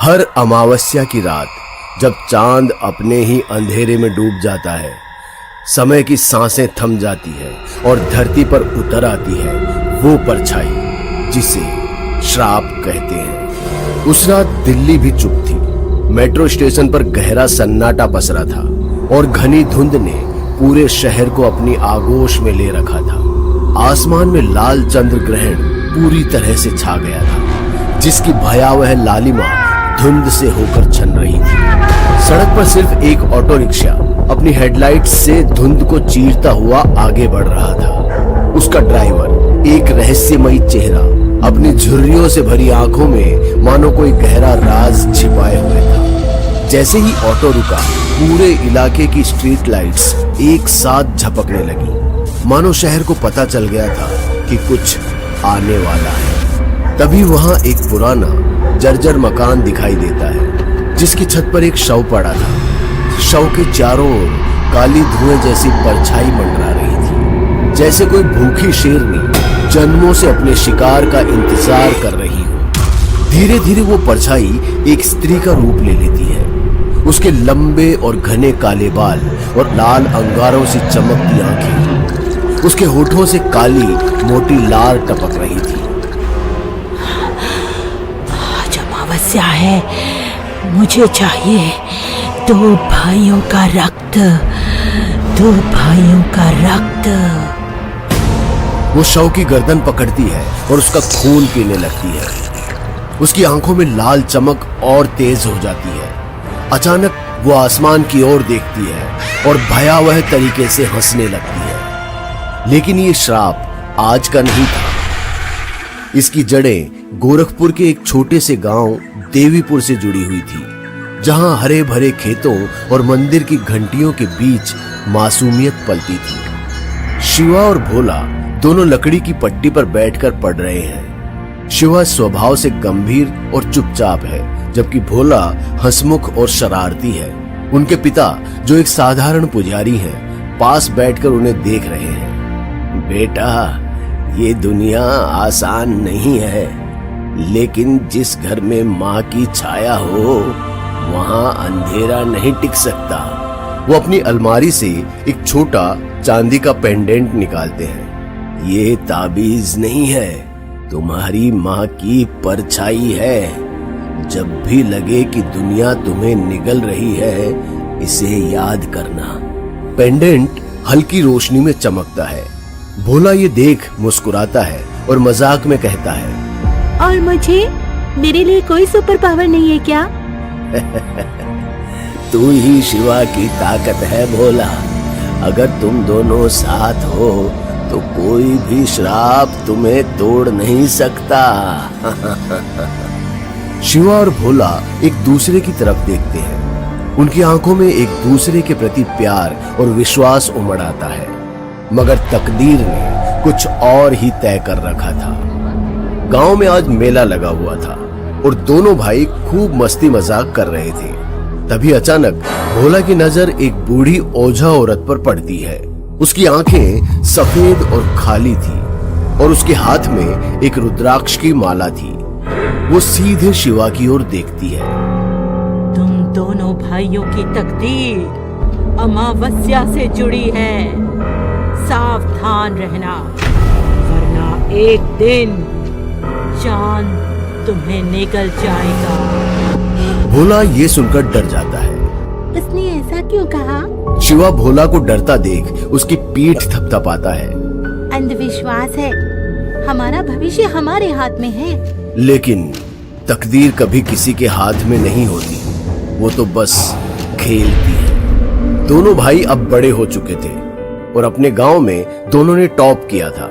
हर अमावस्या की रात जब चांद अपने ही अंधेरे में डूब जाता है, समय की सांसें थम जाती है और धरती पर उतर आती है वो परछाई जिसे श्राप कहते हैं। उस रात दिल्ली भी चुप थी। मेट्रो स्टेशन पर गहरा सन्नाटा पसरा था और घनी धुंध ने पूरे शहर को अपनी आगोश में ले रखा था। आसमान में लाल चंद्र ग्रहण पूरी तरह से छा गया था, जिसकी भयावह लालिमा धुंध से होकर छन रही थी। सड़क पर सिर्फ एक ऑटो रिक्शा अपनी हेडलाइट से धुंध को चीरता हुआ आगे बढ़ रहा था। उसका ड्राइवर, एक रहस्यमयी चेहरा, अपनी झुर्रियों से भरी आंखों में मानो कोई गहरा राज छिपाए हुए था। जैसे ही ऑटो रुका, पूरे इलाके की स्ट्रीट लाइट्स एक साथ झपकने लगी, मानो शहर को पता चल गया था कि कुछ आने वाला है। तभी वहां एक पुराना जर्जर मकान दिखाई देता है, जिसकी छत पर एक शव पड़ा था। शव के चारों ओर काली धुएं जैसी परछाई मंडरा रही थी, जैसे कोई भूखी शेरनी जन्मों से अपने शिकार का इंतजार कर रही हो। धीरे धीरे वो परछाई एक स्त्री का रूप ले लेती है। उसके लंबे और घने काले बाल और लाल अंगारों से चमकती आंखें, उसके होठों से काली मोटी लार टपक रही थी। आज अमावस्या है, मुझे चाहिए 2 भाइयों का रक्त, 2 भाइयों का रक्त। वो शव की गर्दन पकड़ती है और उसका खून पीने लगती है। उसकी आंखों में लाल चमक और तेज हो जाती है। अचानक वो आसमान की ओर देखती है और भयावह तरीके से हंसने लगती है। लेकिन ये श्राप आज का नहीं था। इसकी जड़ें गोरखपुर के एक छोटे से गांव देवीपुर से जुड़ी हुई थी, जहां हरे भरे खेतों और मंदिर की घंटियों के बीच मासूमियत पलती थी। शिवा और भोला दोनों लकड़ी की पट्टी पर बैठकर पढ़ रहे हैं। शिवा स्वभाव से गंभीर और चुपचाप है, जबकि भोला हंसमुख और शरारती है। उनके पिता, जो एक साधारण पुजारी हैं, पास बैठकर उन्हें देख रहे हैं। बेटा, ये दुनिया आसान नहीं है, लेकिन जिस घर में माँ की छाया हो, वहाँ अंधेरा नहीं टिक सकता। वो अपनी अलमारी से एक छोटा चांदी का पेंडेंट निकालते हैं। ये ताबीज नहीं है, तुम्हारी माँ की परछाई है। जब भी लगे कि दुनिया तुम्हें निगल रही है, इसे याद करना। पेंडेंट हल्की रोशनी में चमकता है। भोला ये देख मुस्कुराता है और मजाक में कहता है, और मुझे, मेरे लिए कोई सुपर पावर नहीं है क्या? तू ही शिवा की ताकत है भोला। अगर तुम दोनों साथ हो तो कोई भी श्राप तुम्हें तोड़ नहीं सकता। शिवा और भोला एक दूसरे की तरफ देखते हैं। उनकी आंखों में एक दूसरे के प्रति प्यार और विश्वास उमड़ आता है। मगर तकदीर ने कुछ और ही तय कर रखा था। गांव में आज मेला लगा हुआ था और दोनों भाई खूब मस्ती मजाक कर रहे थे। तभी अचानक भोला की नजर एक बूढ़ी ओझा औरत पर पड़ती है। उसकी आंखें सफेद और खाली थी और उसके हाथ में एक रुद्राक्ष की माला थी। वो सीधे शिवा की ओर देखती है। तुम दोनों भाइयों की तकदीर अमावस्या से जुड़ी है। सावधान रहना, वरना एक दिन चांद तुम्हें निगल जाएगा। भोला ये सुनकर डर जाता है। उसने ऐसा क्यों कहा? शिवा भोला को डरता देख उसकी पीठ थपथपाता है। अंधविश्वास है, हमारा भविष्य हमारे हाथ में है। लेकिन तकदीर कभी किसी के हाथ में नहीं होती, वो तो बस खेलती है। दोनों भाई अब बड़े हो चुके थे और अपने गांव में दोनों ने टॉप किया था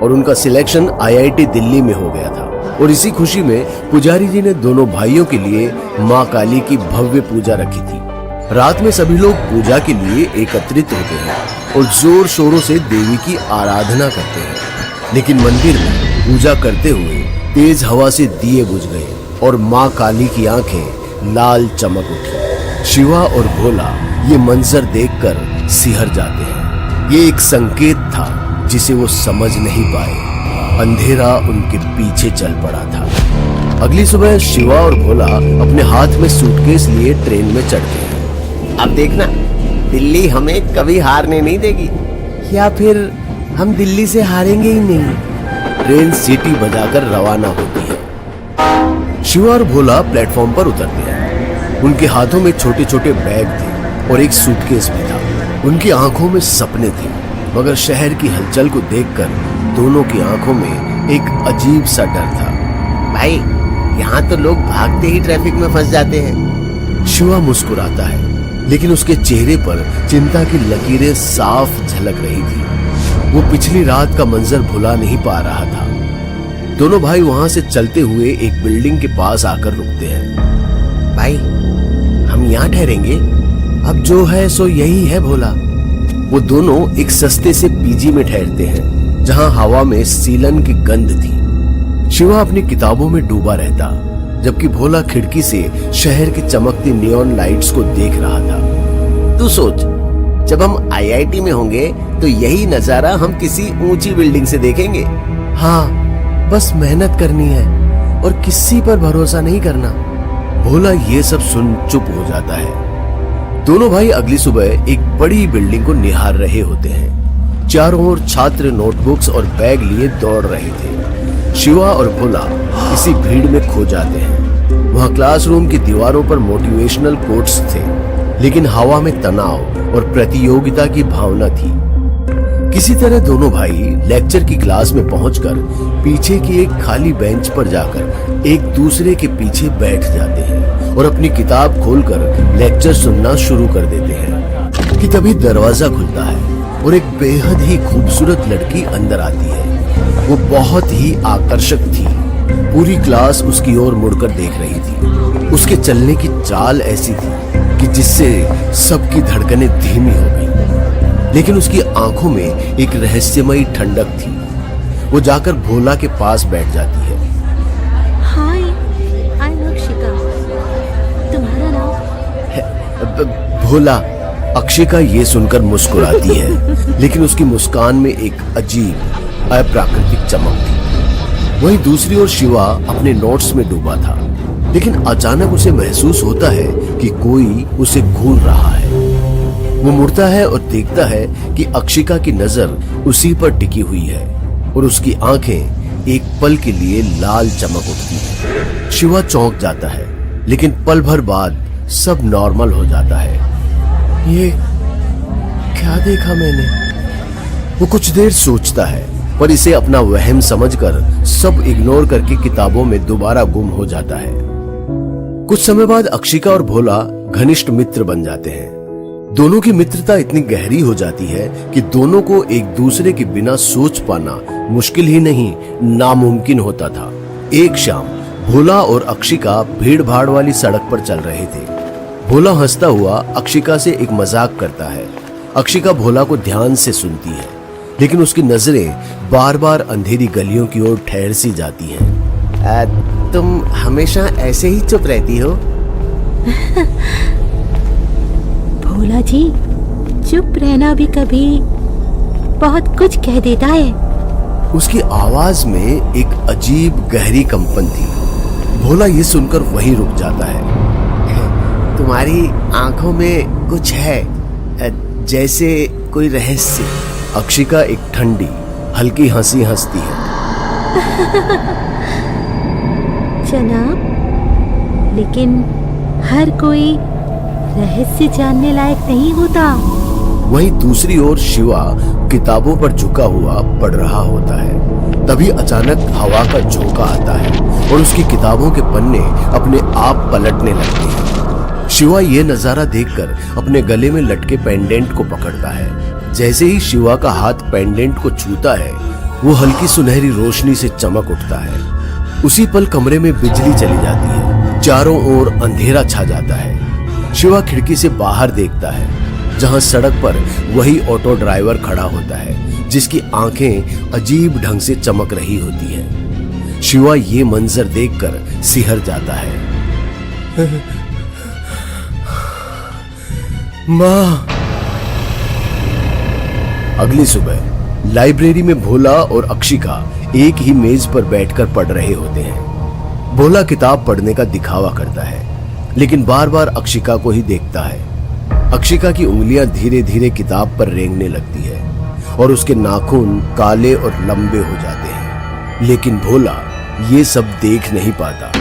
और उनका सिलेक्शन IIT दिल्ली में हो गया था। और इसी खुशी में पुजारी जी ने दोनों भाइयों के लिए माँ काली की भव्य पूजा रखी थी। रात में सभी लोग पूजा के लिए एकत्रित होते हैं और जोर शोरों से देवी की आराधना करते हैं। लेकिन मंदिर में पूजा करते हुए तेज हवा से दिए बुझ गए और माँ काली की आंखें लाल चमक उठी। शिवा और भोला ये मंजर देखकर सिहर जाते हैं। ये एक संकेत था जिसे वो समझ नहीं पाए। अंधेरा उनके पीछे चल पड़ा था। अगली सुबह शिवा और भोला अपने हाथ में सूटकेस लिए ट्रेन में चढ़ गए। अब देखना, दिल्ली हमें कभी हारने नहीं देगी, या फिर हम दिल्ली से हारेंगे ही नहीं। ट्रेन सीटी बजाकर रवाना होती है। शिवा और भोला प्लेटफॉर्म पर उतरते हैं। उनके हाथों में छोटे छोटे बैग थे और एक सूटकेस भी था। उनकी आंखों में सपने थे, मगर शहर की हलचल को देखकर दोनों की आंखों में एक अजीब सा डर था। भाई, यहाँ तो लोग भागते ही ट्रैफिक में फंस जाते हैं। शिवा मुस्कुराता है, लेकिन उसके चेहरे पर चिंता की लकीरें साफ झलक रही थी। वो पिछली रात का मंजर भुला नहीं पा रहा था। दोनों भाई वहां से चलते हुए एक बिल्डिंग के पास आकर रुकते हैं। भाई, हम यहाँ ठहरेंगे? अब जो है सो यही है भोला। वो दोनों एक सस्ते से पीजी में ठहरते हैं, जहां हवा में सीलन की गंध थी। शिवा अपनी किताबों में डूबा रहता, जबकि भोला खिड़की से शहर की चमकती नियॉन लाइट्स को देख रहा था। तू सोच, जब हम आईआईटी में होंगे तो यही नजारा हम किसी ऊंची बिल्डिंग से देखेंगे। हाँ, बस मेहनत करनी है और किसी पर भरोसा नहीं करना। भोला ये सब सुन चुप हो जाता है। दोनों भाई अगली सुबह एक बड़ी बिल्डिंग को निहार रहे होते हैं। चारों ओर छात्र नोटबुक्स और बैग लिए दौड़ रहे थे। शिवा और भोला इसी भीड़ में खो जाते हैं। वहां क्लासरूम की दीवारों पर मोटिवेशनल कोट्स थे, लेकिन हवा में तनाव और प्रतियोगिता की भावना थी। किसी तरह दोनों भाई लेक्चर की क्लास में पहुंचकर पीछे की एक खाली बेंच पर जाकर एक दूसरे के पीछे बैठ जाते हैं और अपनी किताब खोलकर लेक्चर सुनना शुरू कर देते हैं कि तभी दरवाजा खुलता है और एक बेहद ही खूबसूरत लड़की अंदर आती है। वो बहुत ही आकर्षक थी। पूरी क्लास उसकी ओर मुड़कर देख रही थी। उसके चलने की चाल ऐसी थी कि जिससे सबकी धड़कनें धीमी हो गई, लेकिन उसकी आंखों में एक रहस्यमयी ठंडक थी। वो जाकर भोला के पास बैठ जाती है। हाय, आई एम अक्षिका। तुम्हारा नाम? भोला। अक्षिका ये सुनकर मुस्कुराती है, लेकिन उसकी मुस्कान में एक अजीब अप्राकृतिक चमक थी। वहीं दूसरी ओर शिवा अपने नोट्स में डूबा था, लेकिन अचानक उसे महसूस होता है कि कोई उसे घूर रहा है। वो मुड़ता है और देखता है कि अक्षिका की नजर उसी पर टिकी हुई है और उसकी आंखें एक पल के लिए लाल चमक उठती है। शिवा चौंक जाता है, लेकिन पल भर बाद सब नॉर्मल हो जाता है। ये क्या देखा मैंने? वो कुछ देर सोचता है, पर इसे अपना वहम समझकर सब इग्नोर करके किताबों में दोबारा गुम हो जाता है। कुछ समय बाद अक्षिका और भोला घनिष्ठ मित्र बन जाते हैं। दोनों की मित्रता इतनी गहरी हो जाती है कि दोनों को एक दूसरे के बिना सोच पाना मुश्किल ही नहीं, नामुमकिन होता था। एक शाम भोला और अक्षिका भीड़ भाड़ वाली सड़क पर चल रहे थे। भोला हंसता हुआ अक्षिका से एक मजाक करता है। अक्षिका भोला को ध्यान से सुनती है, लेकिन उसकी नजरें बार बार अंधेरी गलियों की ओर ठहर सी जाती हैं। तुम हमेशा ऐसे ही चुप रहती हो? भोला जी, चुप रहना भी कभी बहुत कुछ कह देता है। उसकी आवाज में एक अजीब गहरी कंपन थी। भोला ये सुनकर वहीं रुक जाता है। तुम्हारी आंखों में कुछ है, जैसे कोई रहस्य। अक्षिका एक ठंडी हल्की हंसी हंसती है। जनाब, लेकिन हर कोई रहस्य जानने लायक नहीं होता। वहीं दूसरी ओर शिवा किताबों पर झुका हुआ पढ़ रहा होता है। तभी अचानक हवा का झोंका आता है और उसकी किताबों के पन्ने अपने आप पलटने लगते हैं। शिवा ये नजारा देखकर अपने गले में लटके पेंडेंट को पकड़ता है। जैसे ही शिवा का हाथ पेंडेंट को छूता है, वो हल्की सुनहरी रोशनी से चमक उठता है। उसी पल कमरे में बिजली चली जाती है। चारों ओर अंधेरा छा जाता है। शिवा खिड़की से बाहर देखता है, जहां सड़क पर वही ऑटो ड्राइवर खड़ा होता है, जिसकी आंखें अजीब ढंग से चमक रही होती हैं। शिवा ये मंजर देखकर सिहर जाता है। माँ। अगली सुबह लाइब्रेरी में भोला और अक्षिका एक ही मेज पर बैठकर पढ़ रहे होते हैं। भोला किताब पढ़ने का दिखावा करता है, लेकिन बार बार अक्षिका को ही देखता है। अक्षिका की उंगलियां धीरे धीरे किताब पर रेंगने लगती है और उसके नाखून काले और लंबे हो जाते हैं, लेकिन भोला ये सब देख नहीं पाता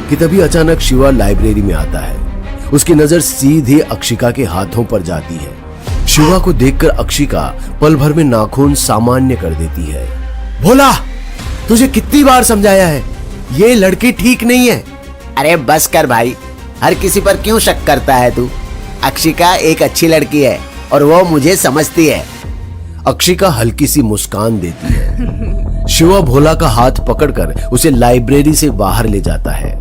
कि तभी अचानक शिवा लाइब्रेरी में आता है। उसकी नजर सीधे अक्षिका के हाथों पर जाती है। शिवा को देखकर अक्षिका पल भर में नाखून सामान्य कर देती है। भोला, तुझे कितनी बार समझाया है, ये लड़की ठीक नहीं है। अरे बस कर भाई, हर किसी पर क्यों शक करता है तू? अक्षिका एक अच्छी लड़की है और वो मुझे समझती है। अक्षिका हल्की सी मुस्कान देती है। शिवा भोला का हाथ पकड़कर उसे लाइब्रेरी से बाहर ले जाता है।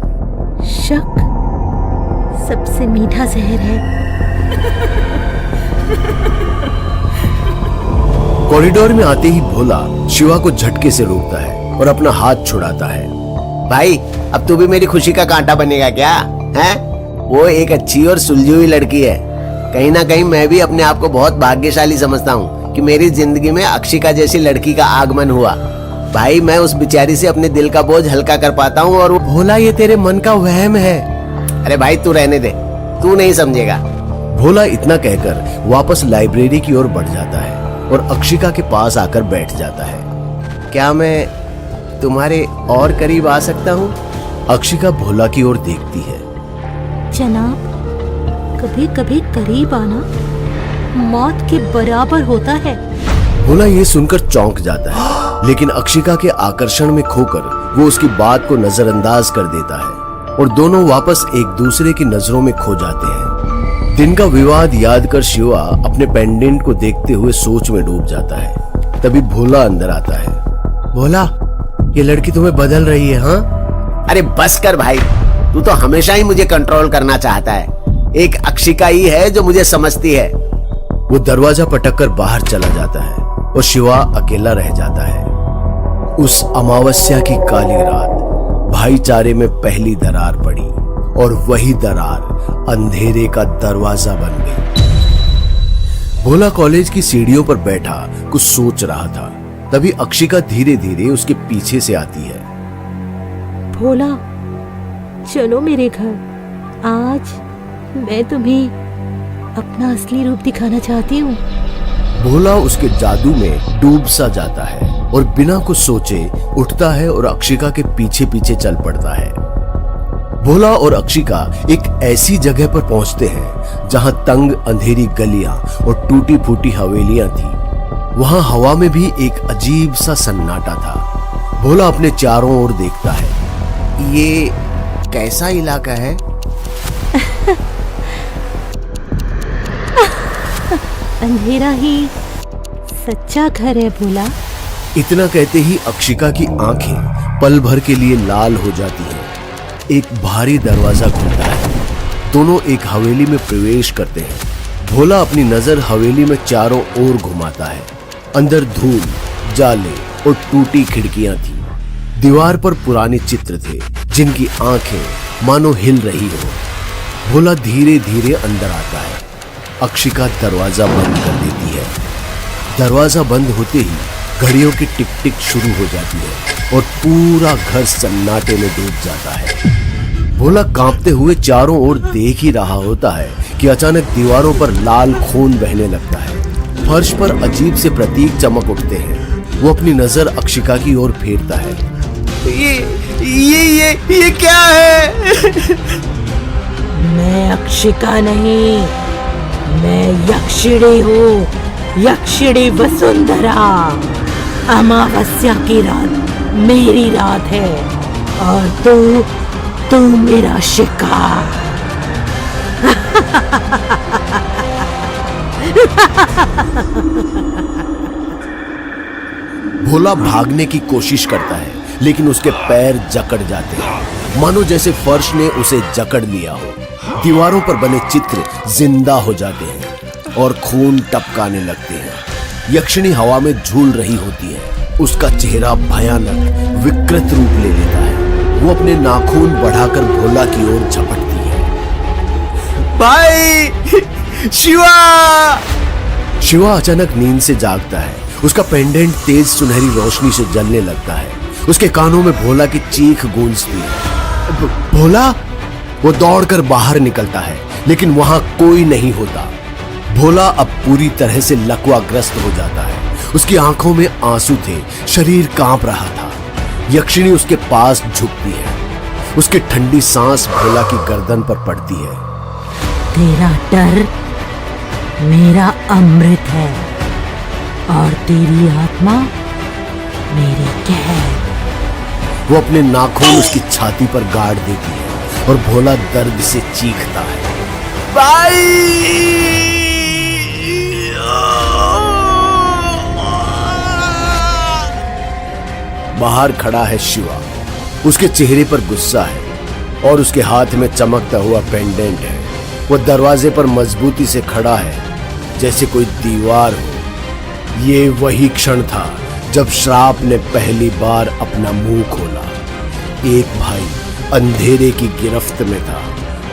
शक सबसे मीठा जहर है। कॉरिडोर में आते ही भोला शिवा को झटके से रोकता है और अपना हाथ छुड़ाता है। भाई, अब तू भी मेरी खुशी का कांटा बनेगा क्या? हैं? वो एक अच्छी और सुलझी हुई लड़की है। कहीं ना कहीं मैं भी अपने आप को बहुत भाग्यशाली समझता हूँ कि मेरी जिंदगी में अक्षिका जैसी लड़की का आगमन हुआ। भाई, मैं उस बेचारी से अपने दिल का बोझ हल्का कर पाता हूँ। और भोला, ये तेरे मन का वहम है। अरे भाई, तू रहने दे, तू नहीं समझेगा। भोला इतना कहकर वापस लाइब्रेरी की ओर बढ़ जाता है और अक्षिका के पास आकर बैठ जाता है। क्या मैं तुम्हारे और करीब आ सकता हूँ? अक्षिका भोला की ओर देखती है। जनाब, कभी कभी करीब आना मौत के बराबर होता है। भोला ये सुनकर चौंक जाता है, लेकिन अक्षिका के आकर्षण में खोकर वो उसकी बात को नजरअंदाज कर देता है और दोनों वापस एक दूसरे की नजरों में खो जाते हैं। दिन का विवाद याद कर शिवा अपने पेंडेंट को देखते हुए सोच में डूब जाता है। तभी भोला अंदर आता है। भोला, ये लड़की तुम्हें बदल रही है। हाँ? अरे बस कर भाई, तू तो हमेशा ही मुझे कंट्रोल करना चाहता है। एक अक्षिका ही है जो मुझे समझती है। वो दरवाजा पटककर बाहर चला जाता है और शिवा अकेला रह जाता है। उस अमावस्या की काली रात भाईचारे में पहली दरार पड़ी और वही दरार अंधेरे का दरवाजा बन गई। भोला कॉलेज की सीढ़ियों पर बैठा कुछ सोच रहा था। तभी अक्षिका धीरे धीरे उसके पीछे से आती है। भोला, चलो मेरे घर। आज मैं तुम्हें अपना असली रूप दिखाना चाहती हूँ। भोला उसके जादू में डूब सा जाता है और बिना कुछ सोचे उठता है और अक्षिका के पीछे पीछे चल पड़ता है। भोला और अक्षिका एक ऐसी जगह पर पहुंचते हैं जहां तंग अंधेरी गलियां और टूटी फूटी हवेलियां थी। वहां हवा में भी एक अजीब सा सन्नाटा था। भोला अपने चारों ओर देखता है। ये कैसा इलाका है? अंधेरा ही सच्चा घर है भोला। इतना कहते ही अक्षिका की आंखें पल भर के लिए लाल हो जाती हैं। एक भारी दरवाजा खुलता है। दोनों एक हवेली में प्रवेश करते हैं। भोला अपनी नजर हवेली में चारों ओर घुमाता है। अंदर धूल, जाले और टूटी खिड़कियां थी। दीवार पर पुराने चित्र थे जिनकी आंखें मानो हिल रही हो। भोला धीरे धीरे अंदर आता है। अक्षिका दरवाजा बंद कर देती है। दरवाजा बंद होते ही घड़ियों की टिक टिक शुरू हो जाती है और पूरा घर सन्नाटे में डूब जाता है। भोला कांपते हुए चारों ओर देख ही रहा होता है कि अचानक दीवारों पर लाल खून बहने लगता है। फर्श पर अजीब से प्रतीक चमक उठते हैं। वो अपनी नजर अक्षिका की ओर फेरता है। ये क्या है? मैं अक्षिका नहीं, मैं यक्षिणी हूँ। यक्षिणी वसुंधरा। अमावस्या की रात मेरी रात है और तू मेरा शिकार। भोला भागने की कोशिश करता है, लेकिन उसके पैर जकड़ जाते हैं, मानो जैसे फर्श ने उसे जकड़ लिया हो। दीवारों पर बने चित्र जिंदा हो जाते हैं और खून टपकाने लगते हैं। यक्षिणी हवा में झूल रही होती है। उसका चेहरा भयानक विकृत रूप ले लेता है। वो अपने नाखून बढ़ाकर भोला की ओर झपटती है। भाई, शिवा! शिवा अचानक नींद से जागता है उसका पेंडेंट तेज सुनहरी रोशनी से जलने लगता है। उसके कानों में भोला की चीख गूंजती है। भोला! वो दौड़कर बाहर निकलता है, लेकिन वहां कोई नहीं होता। भोला अब पूरी तरह से लकवाग्रस्त हो जाता है। उसकी आंखों में आंसू थे, शरीर कांप रहा था। यक्षिणी उसके पास झुकती है। उसकी ठंडी सांस भोला की गर्दन पर पड़ती है। तेरा डर मेरा अमृत है और तेरी आत्मा मेरी कैद। वो अपने नाखून उसकी छाती पर गाड़ देती है और भोला दर्द से चीखता है। भाई! बाहर खड़ा है शिवा। उसके चेहरे पर गुस्सा है और उसके हाथ में चमकता हुआ पेंडेंट है। वो दरवाजे पर मजबूती से खड़ा है, जैसे कोई दीवार हो। ये वही क्षण था जब श्राप ने पहली बार अपना मुंह खोला। एक भाई अंधेरे की गिरफ्त में था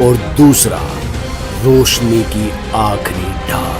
और दूसरा रोशनी की आखिरी ढाल।